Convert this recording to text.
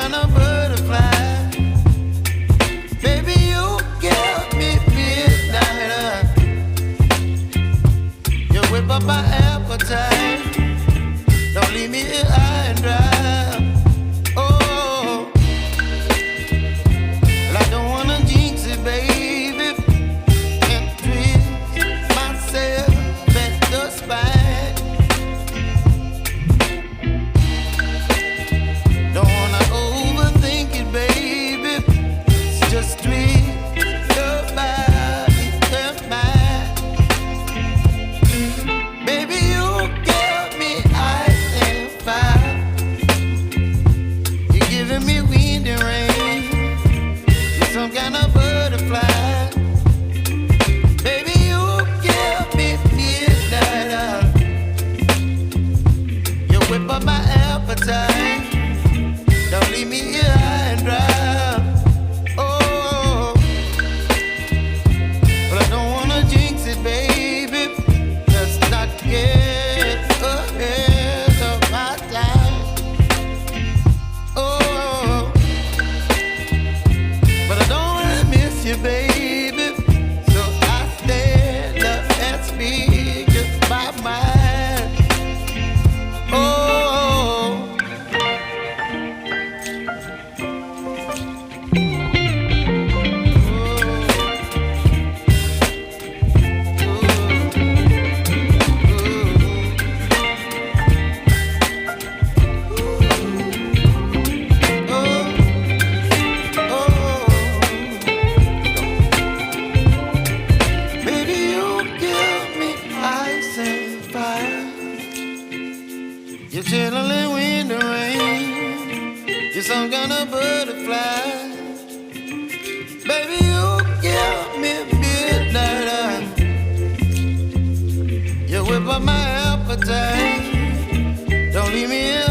kind of butterfly. Baby, you give me midnight. You whip up my appetite. Don't leave me here high and dry. Oh, well, I don't wanna jinx it, baby, and twist myself at the spine. Don't wanna overthink it, baby. It's just twist your body and mine. Baby, you give me ice and fire. You're giving me wind and rain. You're some kind of butterfly. Baby, you give me midnight. You whip up my appetite. Don't leave me here high and dry. Oh, but I don't wanna jinx it, baby. Let's not get ahead of my time. Oh, but I don't wanna miss you, baby. So I stand up and speak just my mind. Oh. Baby, you give me ice and fire. You're chilling wind and rain. You're some kind of butterfly. Baby, you give me midnight. You whip up my appetite. Don't leave me here